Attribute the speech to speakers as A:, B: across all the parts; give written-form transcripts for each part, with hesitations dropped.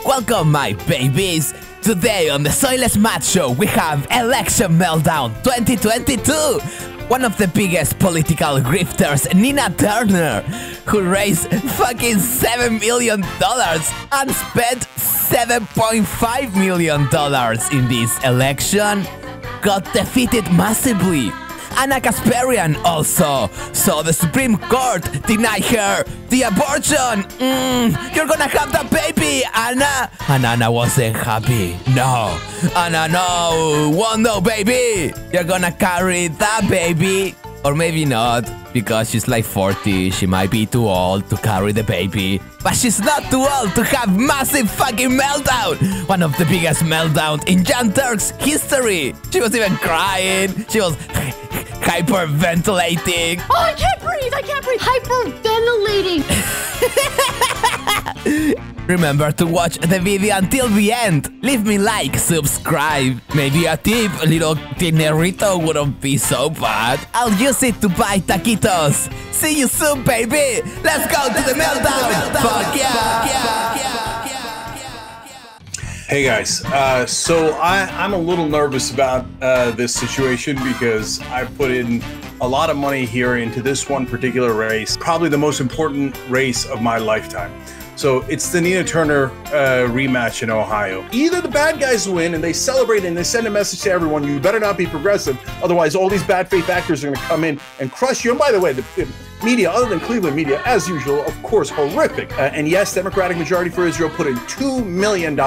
A: Welcome, my babies! Today on the Soyless Matt Show, we have Election Meltdown 2022! One of the biggest political grifters, Nina Turner, who raised fucking $7 million and spent $7.5 million in this election, got defeated massively. Anna Kasparian also, so the Supreme Court denied her the abortion. You're gonna have the baby, Anna. And Anna wasn't happy. No, Anna, no, baby. You're gonna carry the baby. Or maybe not, because she's like 40, she might be too old to carry the baby. But she's not too old to have massive fucking meltdown! One of the biggest meltdowns in Turks history! She was even crying, she was hyperventilating.
B: Oh, I can't breathe, hyperventilating!
A: Remember to watch the video until the end. Leave me like, subscribe. Maybe a tip, a little dinerito wouldn't be so bad. I'll use it to buy taquitos. See you soon, baby. Let's go to the meltdown. Fuck yeah.
C: Hey guys, so I'm a little nervous about this situation because I put in a lot of money here into this one particular race, probably the most important race of my lifetime. So it's the Nina Turner rematch in Ohio. Either the bad guys win and they celebrate and they send a message to everyone, you better not be progressive, otherwise all these bad faith actors are gonna come in and crush you. And by the way, the media, other than Cleveland media, as usual, of course, horrific. And yes, Democratic Majority for Israel put in $2 million.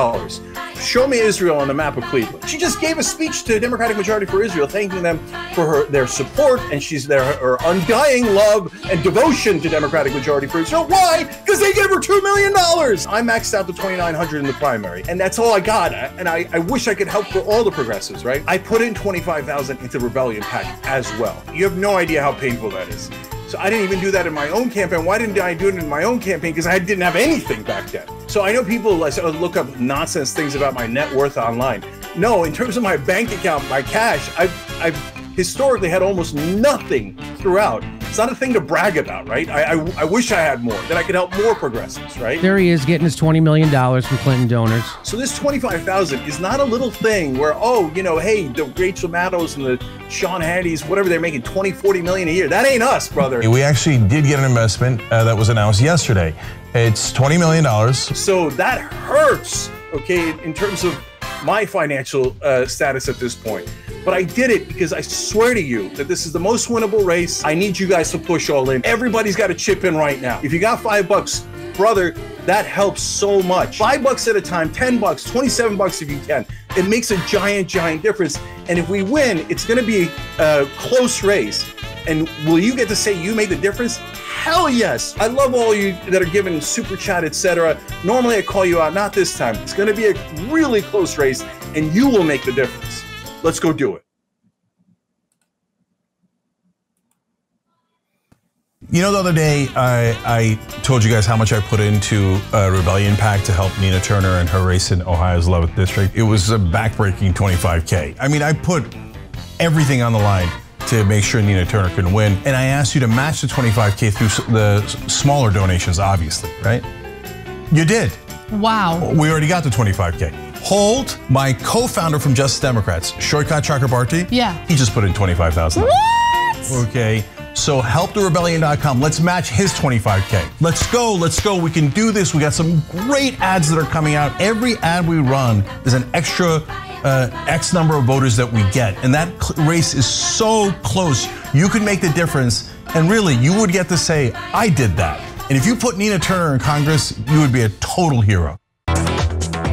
C: Show me Israel on the map of Cleveland. She just gave a speech to Democratic Majority for Israel, thanking them for their support, and her undying love and devotion to Democratic Majority for Israel. Why? Because they gave her $2 million. I maxed out the 2,900 in the primary, and that's all I got. And I wish I could help for all the progressives, right? I put in 25,000 into Rebellion PAC as well. You have no idea how painful that is. So I didn't even do that in my own campaign. Why didn't I do it in my own campaign? Because I didn't have anything back then. So I know people look up nonsense things about my net worth online. No, in terms of my bank account, my cash, I've historically had almost nothing throughout. It's not a thing to brag about, right? I wish I had more, that I could help more progressives, right?
D: There he is getting his $20 million from Clinton donors.
C: So this 25,000 is not a little thing where, oh, you know, hey, the Rachel Maddow's and the Sean Hannity's, whatever, they're making 20, 40 million a year. That ain't us, brother.
E: We actually did get an investment that was announced yesterday. It's $20 million.
C: So that hurts, okay, in terms of my financial status at this point. But I did it because I swear to you that this is the most winnable race. I need you guys to push all in. Everybody's got to chip in right now. If you got $5, brother, that helps so much. $5 at a time, $10, $27 if you can. It makes a giant, giant difference. And if we win, it's going to be a close race. And will you get to say you made the difference? Hell yes. I love all you that are giving super chat, etc. Normally I call you out, not this time. It's going to be a really close race and you will make the difference. Let's go do it.
E: You know, the other day, I told you guys how much I put into Rebellion PAC to help Nina Turner in her race in Ohio's 11th district. It was a backbreaking $25K. I mean, I put everything on the line to make sure Nina Turner can win. And I asked you to match the $25K through the smaller donations, obviously, right? You did.
B: Wow.
E: We already got the $25K. Hold, my co-founder from Just Democrats, Shoykat Chakrabarti.
B: Yeah.
E: He just put in $25,000.
B: What?
E: Okay. So helptherebellion.com. Let's match his $25K. Let's go. We can do this. We got some great ads that are coming out. Every ad we run is an extra X number of voters that we get. And that race is so close. You can make the difference. And really, you would get to say, I did that. And if you put Nina Turner in Congress, you would be a total hero.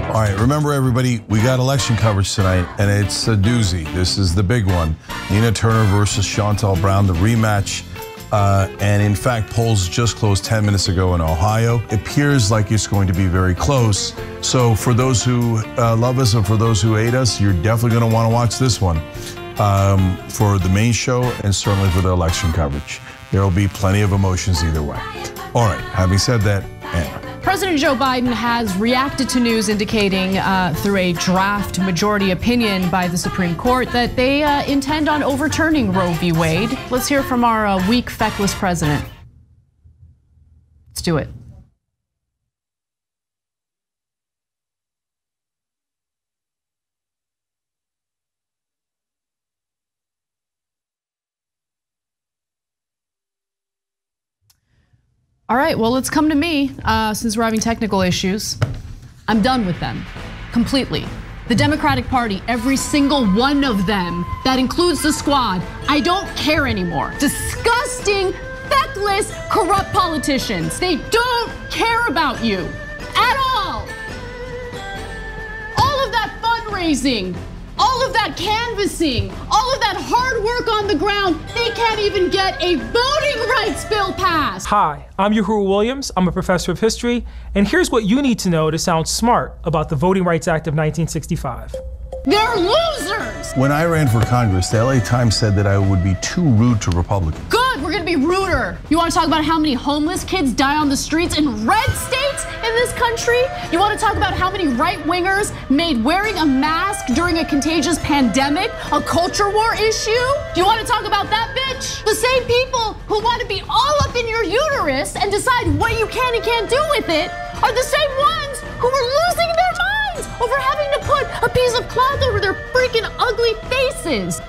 E: All right, remember everybody, we got election coverage tonight, and it's a doozy. This is the big one. Nina Turner versus Chantal Brown, the rematch. And in fact, polls just closed 10 minutes ago in Ohio. It appears like it's going to be very close. So for those who love us and for those who hate us, you're definitely going to want to watch this one for the main show and certainly for the election coverage. There will be plenty of emotions either way. All right, having said that, Anna.
B: President Joe Biden has reacted to news indicating through a draft majority opinion by the Supreme Court that they intend on overturning Roe v. Wade. Let's hear from our weak, feckless president. Let's do it. All right, well, let's come to me since we're having technical issues. I'm done with them completely. The Democratic Party, every single one of them, that includes the squad, I don't care anymore. Disgusting, feckless, corrupt politicians. They don't care about you at all. All of that fundraising, all of that canvassing, all of that hard work on the ground, they can't even get a voting rights bill passed.
F: Hi, I'm Uhuru Williams. I'm a professor of history, and here's what you need to know to sound smart about the Voting Rights Act of 1965.
B: They're losers!
E: When I ran for Congress, the LA Times said that I would be too rude to Republicans.
B: Good, we're gonna be ruder. You wanna talk about how many homeless kids die on the streets in red states in this country? You wanna talk about how many right-wingers made wearing a mask during a contagious pandemic a culture war issue? You wanna talk about that, bitch? The same people who wanna be all up in your uterus and decide what you can and can't do with it are the same ones who are losing their minds over having to put a piece of cloth over their freaking ugly faces.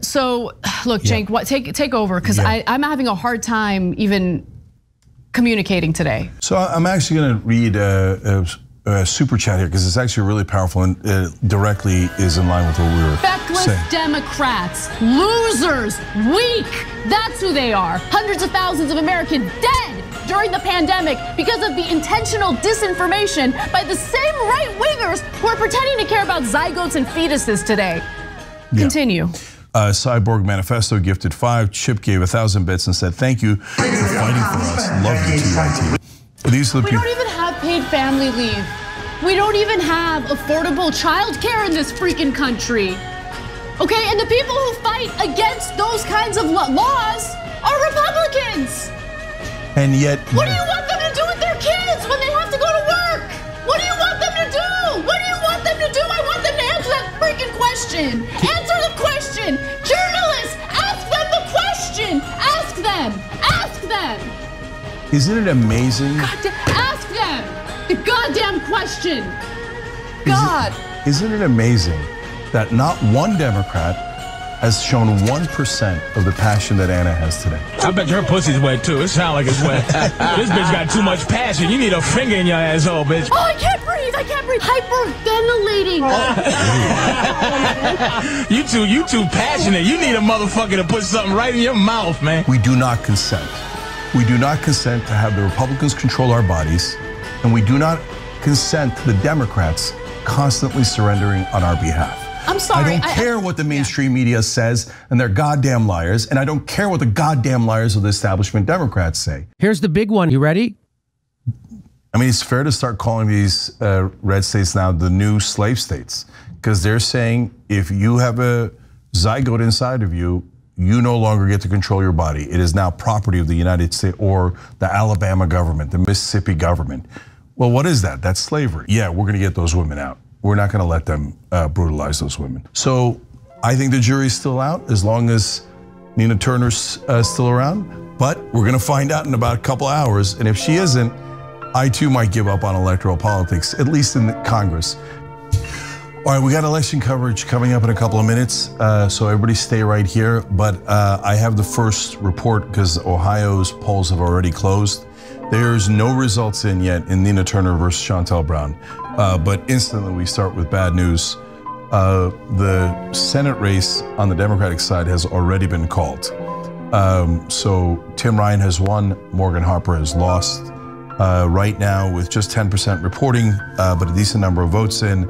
B: So look, Cenk, take over, because I'm having a hard time even communicating today.
E: So I'm actually going to read a super chat here because it's actually really powerful and directly is in line with what we were
B: Feckless
E: saying.
B: Democrats, losers, weak. That's who they are. Hundreds of thousands of Americans dead during the pandemic because of the intentional disinformation by the same right-wingers who are pretending to care about zygotes and fetuses today. Continue.
E: Cyborg Manifesto gifted 5. Chip gave 1,000 bits and said, "Thank you for fighting for us. Love you, TYT." These are the people.
B: We don't even have paid family leave. We don't even have affordable childcare in this freaking country. Okay, and the people who fight against those kinds of laws are Republicans.
E: And yet,
B: what do you want them to do with their kids when they have to go to work? What do you want them to do? What do you want them to do? I want them to answer that freaking question. Answer the question. Journalists, ask them the question. Ask them. Ask them.
E: Isn't it amazing?
B: Ask them the goddamn question. God.
E: Isn't it amazing that not one Democrat has shown 1% of the passion that Anna has today?
G: I bet your pussy's wet too. It sounds like it's wet. This bitch got too much passion. You need a finger in your asshole, bitch.
B: Oh, I can't breathe. I can't breathe. Hyperventilating.
G: You too passionate. You need a motherfucker to put something right in your mouth, man.
E: We do not consent. We do not consent to have the Republicans control our bodies, and we do not consent to the Democrats constantly surrendering on our behalf.
B: I'm sorry.
E: I don't care what the mainstream media says, and they're goddamn liars, and I don't care what the goddamn liars of the establishment Democrats say.
D: Here's the big one. You ready?
E: I mean, it's fair to start calling these red states now the new slave states, because they're saying if you have a zygote inside of you, you no longer get to control your body. It is now property of the United States or the Alabama government, the Mississippi government. Well, what is that? That's slavery. Yeah, we're gonna get those women out. We're not gonna let them brutalize those women. So I think the jury's still out as long as Nina Turner's still around, but we're gonna find out in about a couple hours. And if she isn't, I too might give up on electoral politics, at least in the Congress. All right, we got election coverage coming up in a couple of minutes, so everybody stay right here. But I have the first report because Ohio's polls have already closed. There's no results in yet in Nina Turner versus Shontel Brown. But instantly we start with bad news. The Senate race on the Democratic side has already been called. So Tim Ryan has won, Morgan Harper has lost. Right now with just 10% reporting, but a decent number of votes in,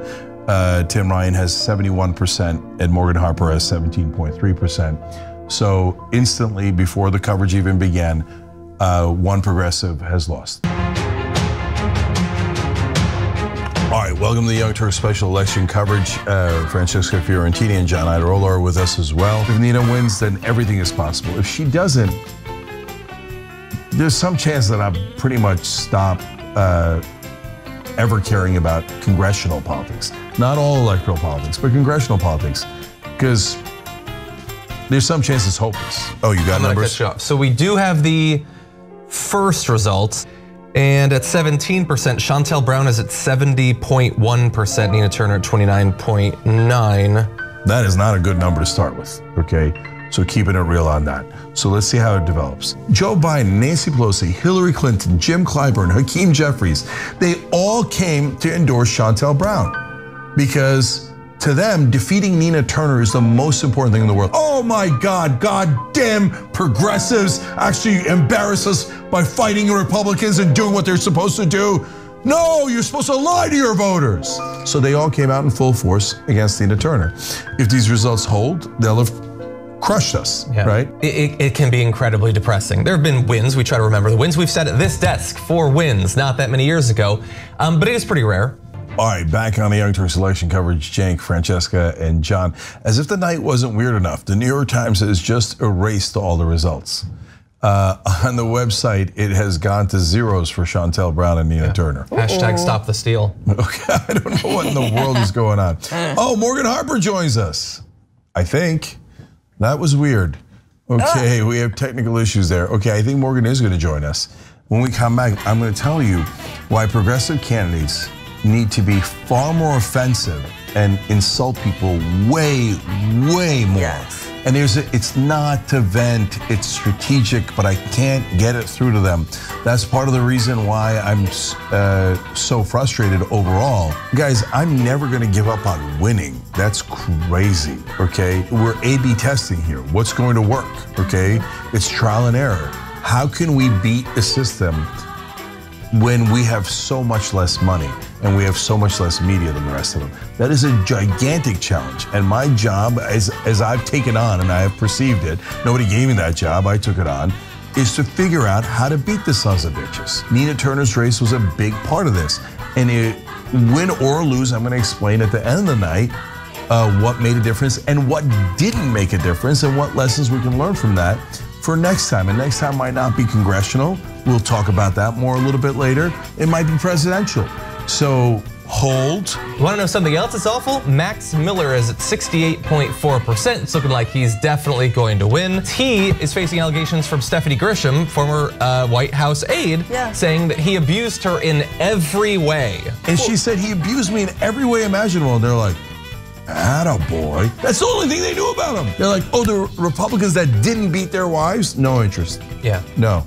E: Tim Ryan has 71% and Morgan Harper has 17.3%. So instantly before the coverage even began, one progressive has lost. All right, welcome to the Young Turks special election coverage. Francesca Fiorentini and John Iadarola are with us as well. If Nina wins, then everything is possible. If she doesn't, there's some chance that I'll pretty much stop ever caring about congressional politics. Not all electoral politics, but congressional politics, because there's some chance it's hopeless. Oh, you got numbers?
H: So we do have the first results. And at 17%, Shontel Brown is at 70.1%, Nina Turner at 29.9%.
E: That is not a good number to start with, okay? So keeping it real on that. So let's see how it develops. Joe Biden, Nancy Pelosi, Hillary Clinton, Jim Clyburn, Hakeem Jeffries, they all came to endorse Shontel Brown because to them, defeating Nina Turner is the most important thing in the world. Oh my God, goddamn progressives actually embarrass us by fighting Republicans and doing what they're supposed to do. No, you're supposed to lie to your voters. So they all came out in full force against Nina Turner. If these results hold, they'll have crushed us, right?
H: It can be incredibly depressing. There have been wins. We try to remember the wins. We've said at this desk 4 wins not that many years ago, but it is pretty rare.
E: All right, back on the Young Turks election coverage, Cenk, Francesca, and John. As if the night wasn't weird enough, the New York Times has just erased all the results. On the website, it has gone to zeros for Shontel Brown and Nina Turner.
H: Hashtag stop the steal.
E: Okay, I don't know what in the world is going on. Oh, Morgan Harper joins us. I think. That was weird. Okay, we have technical issues there. Okay, I think Morgan is going to join us. When we come back, I'm going to tell you why progressive candidates need to be far more offensive and insult people way, way more. Yes. And it's not to vent, it's strategic, but I can't get it through to them. That's part of the reason why I'm so frustrated overall. Guys, I'm never gonna give up on winning. That's crazy, okay? We're A/B testing here. What's going to work, okay? It's trial and error. How can we beat the system when we have so much less money and we have so much less media than the rest of them? That is a gigantic challenge. And my job, as I've taken on and I have perceived it, nobody gave me that job, I took it on, is to figure out how to beat the sons of bitches. Nina Turner's race was a big part of this. And win or lose, I'm gonna explain at the end of the night what made a difference and what didn't make a difference and what lessons we can learn from that for next time. And next time might not be congressional. We'll talk about that more a little bit later. It might be presidential. So hold.
H: You want to know something else that's awful? Max Miller is at 68.4%. It's looking like he's definitely going to win. He is facing allegations from Stephanie Grisham, former White House aide, saying that he abused her in every way.
E: And she said he abused me in every way imaginable. And they're like, attaboy. That's the only thing they knew about him. They're like, oh, the Republicans that didn't beat their wives? No interest.
H: Yeah.
E: No.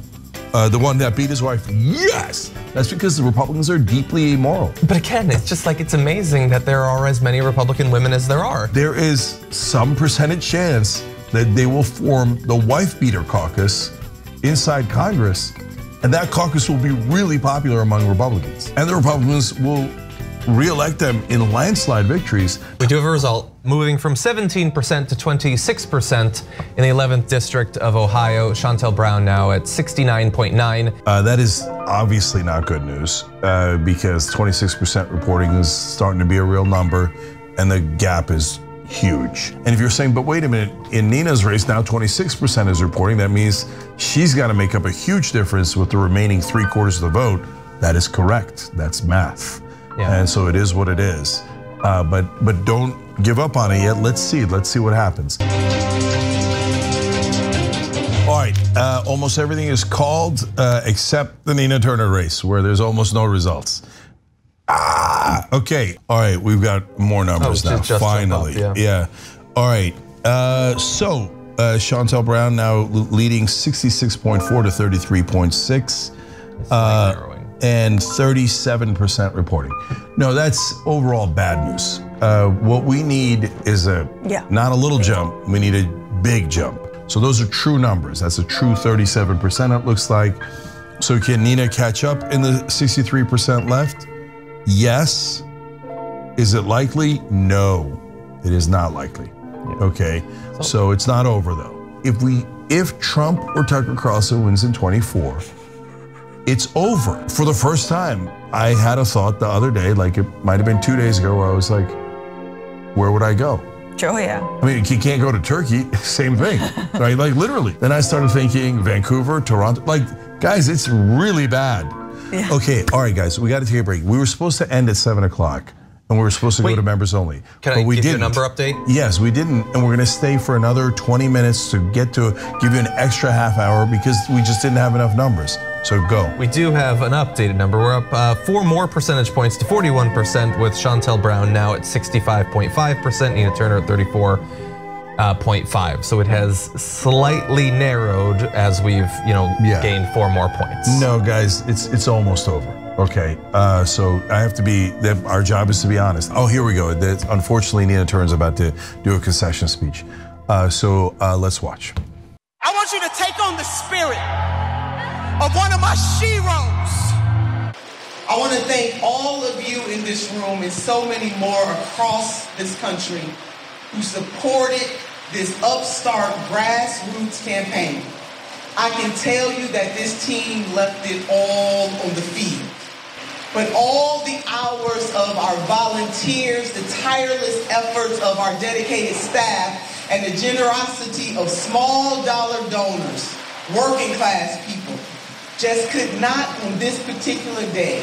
E: The one that beat his wife? Yes. That's because the Republicans are deeply immoral.
H: But again, it's just like it's amazing that there are as many Republican women as there are.
E: There is some percentage chance that they will form the wife beater caucus inside Congress, and that caucus will be really popular among Republicans. And the Republicans will re-elect them in landslide victories.
H: We do have a result, moving from 17% to 26% in the 11th district of Ohio. Shontel Brown now at 69.9.
E: That is obviously not good news because 26% reporting is starting to be a real number and the gap is huge. And if you're saying, but wait a minute, in Nina's race now 26% is reporting, that means she's got to make up a huge difference with the remaining 3/4 of the vote. That is correct, that's math. Yeah. And so it is what it is. But don't give up on it yet. Let's see what happens. All right, almost everything is called except the Nina Turner race, where there's almost no results. Okay, all right, we've got more numbers now, finally. Yeah, all right, so Shontel Brown now leading 66.4 to 33.6. And 37% reporting. No, that's overall bad news. What we need is not a little jump, we need a big jump. So those are true numbers. That's a true 37% it looks like. So can Nina catch up in the 63% left? Yes. Is it likely? No, it is not likely. Okay, so it's not over though. If Trump or Tucker Carlson wins in 24, it's over. For the first time, I had a thought the other day, like it might have been 2 days ago, where I was like, where would I go?
I: Georgia.
E: I mean, you can't go to Turkey, same thing, right? Like literally. Then I started thinking Vancouver, Toronto, like guys, it's really bad. Yeah. Okay, all right guys, we got to take a break. We were supposed to end at 7 o'clock. And we were supposed to go to members only.
H: Can I give you a number update?
E: Yes, we didn't. And we're gonna stay for another 20 minutes to give you an extra half hour because we just didn't have enough numbers. So go.
H: We do have an updated number. We're up 4 more percentage points to 41% with Shontel Brown now at 65.5%, Nina Turner at 34. 28.5. So it has slightly narrowed as we've gained 4 more points.
E: No, guys, it's almost over. Okay, so I have to be. Our job is to be honest. Oh, here we go. Unfortunately, Nina Turner's about to do a concession speech. So let's watch.
I: I want you to take on the spirit of one of my sheroes. I want to thank all of you in this room and so many more across this country who supported this upstart grassroots campaign. I can tell you that this team left it all on the field. But all the hours of our volunteers, the tireless efforts of our dedicated staff, and the generosity of small dollar donors, working class people, just could not on this particular day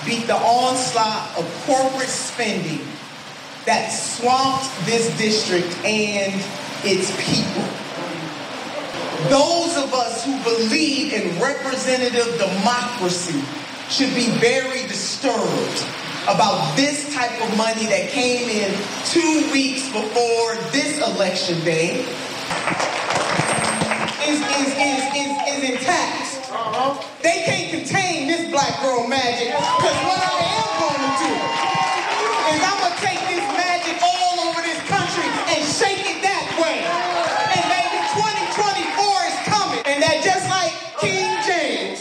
I: beat the onslaught of corporate spending that swamped this district and its people. Those of us who believe in representative democracy should be very disturbed about this type of money that came in 2 weeks before this election day is intact. They can't contain this black girl magic, because what I am going to do is I'm going to take this magic all over this country and shake it that way. And maybe 2024 is coming. And that just like King James,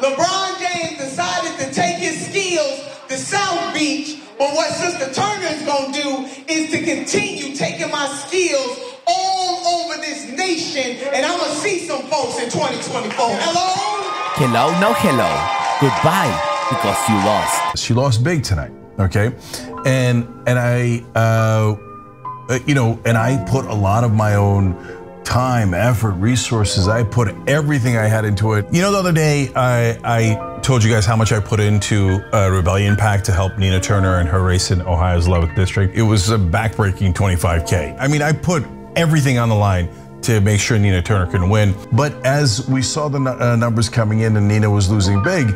I: LeBron James decided to take his skills to South Beach, but what Sister Turner is going to do is to continue taking my skills all over this nation, and I'm going to see some folks in 2024. Hello?
A: Hello, no hello. Goodbye, because you lost.
E: She lost big tonight, okay? And I, and I put a lot of my own time, effort, resources. I put everything I had into it. You know, the other day, I told you guys how much I put into a rebellion PAC to help Nina Turner and her race in Ohio's 11th district. It was a backbreaking 25K. I mean, I put everything on the line to make sure Nina Turner couldn't win. But as we saw the numbers coming in and Nina was losing big,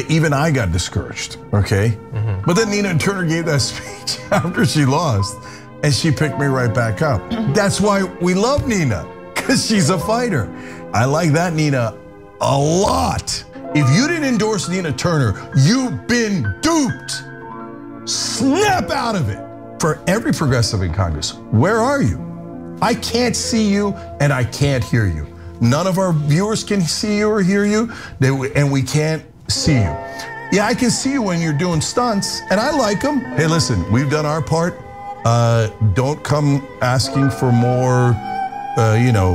E: even I got discouraged, okay? But then Nina Turner gave that speech after she lost, and she picked me right back up. That's why we love Nina, because she's a fighter. I like that Nina a lot. If you didn't endorse Nina Turner, you've been duped. Snap out of it. For every progressive in Congress, where are you? I can't see you and I can't hear you. None of our viewers can see you or hear you, and we can't see you. Yeah, I can see you when you're doing stunts, and I like them. Hey, listen, we've done our part. Don't come asking for more,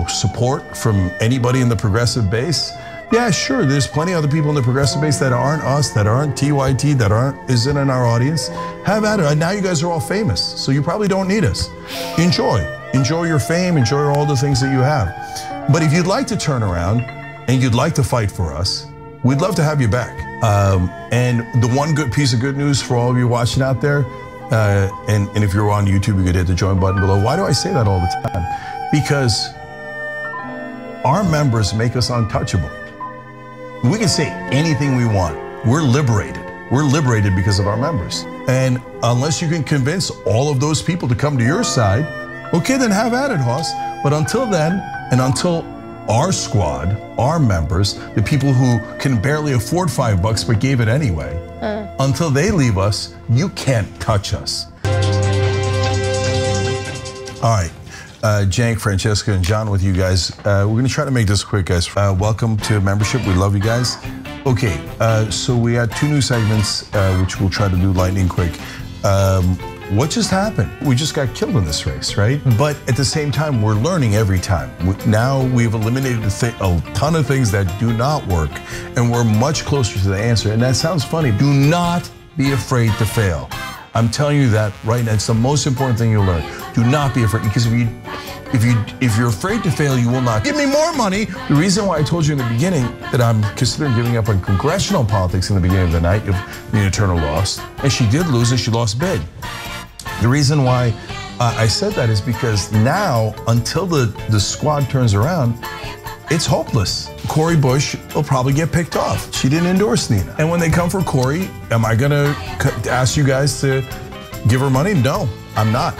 E: support from anybody in the progressive base. Yeah, sure, there's plenty of other people in the progressive base that aren't us, that aren't TYT, that isn't in our audience. Have at it. Now you guys are all famous, so you probably don't need us. Enjoy your fame, enjoy all the things that you have. But if you'd like to turn around and you'd like to fight for us, we'd love to have you back. And the one good piece of good news for all of you watching out there, and if you're on YouTube, you could hit the join button below. Why do I say that all the time? Because our members make us untouchable. We can say anything we want. We're liberated. We're liberated because of our members. And unless you can convince all of those people to come to your side, okay, then have at it, Hoss. But until then, and until our squad, our members, the people who can barely afford $5 but gave it anyway, until they leave us, you can't touch us. All right, Cenk, Francesca, and John with you guys. We're gonna try to make this quick, guys. Welcome to membership, we love you guys. Okay, so we had 2 new segments, which we'll try to do lightning quick. What just happened? We just got killed in this race, right? But at the same time, we're learning every time. Now we've eliminated a ton of things that do not work, and we're much closer to the answer. And that sounds funny. Do not be afraid to fail. I'm telling you that right now. It's the most important thing you'll learn. Do not be afraid, because if you're afraid to fail, you will not. Give me more money. The reason why I told you in the beginning that I'm considering giving up on congressional politics in the beginning of the night if Nina Turner lost, and she did lose, and she lost big. The reason why I said that is because now, until the squad turns around, it's hopeless. Cori Bush will probably get picked off. She didn't endorse Nina. And when they come for Cori, am I gonna ask you guys to give her money? No, I'm not.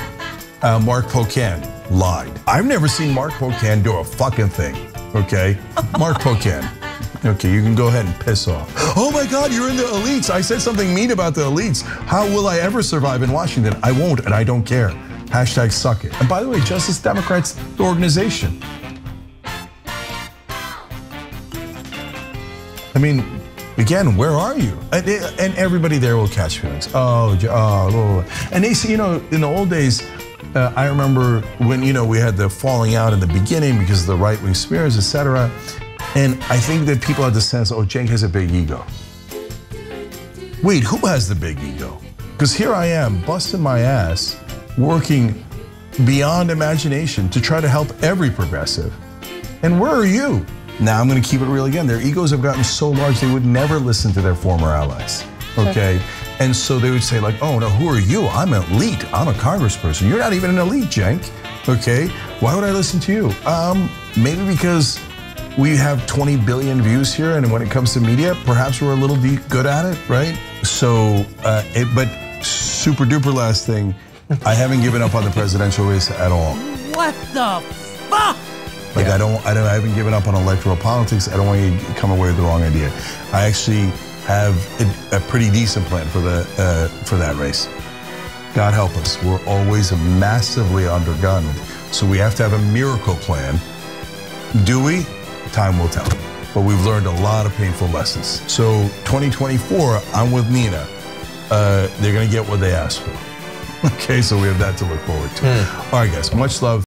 E: Mark Pocan. lied. I've never seen Mark Pocan do a fucking thing, okay? Mark Pocan. Okay, you can go ahead and piss off. Oh my God, you're in the elites. I said something mean about the elites. How will I ever survive in Washington? I won't, and I don't care. Hashtag suck it. And by the way, Justice Democrats, the organization. I mean, again, where are you? And everybody there will catch feelings. Oh. And they say, in the old days, I remember when, we had the falling out in the beginning because of the right-wing smears, etc. And I think that people had the sense, oh, Cenk has a big ego. Wait, who has the big ego? Because here I am, busting my ass, working beyond imagination to try to help every progressive. And where are you? Now I'm going to keep it real again. Their egos have gotten so large they would never listen to their former allies. Okay? And so they would say like, oh no, who are you? I'm an elite. I'm a congressperson. You're not even an elite, Cenk. Okay? Why would I listen to you? Maybe because we have 20 billion views here, and when it comes to media, perhaps we're a little good at it, right? So, but super duper last thing, I haven't given up on the presidential race at all.
J: What the fuck?
E: Like I haven't given up on electoral politics. I don't want you to come away with the wrong idea. I actually have a pretty decent plan for that race. God help us. We're always massively undergunned, so we have to have a miracle plan. Do we? Time will tell. But we've learned a lot of painful lessons. So 2024, I'm with Nina. They're gonna get what they asked for. Okay, so we have that to look forward to. All right, guys, much love.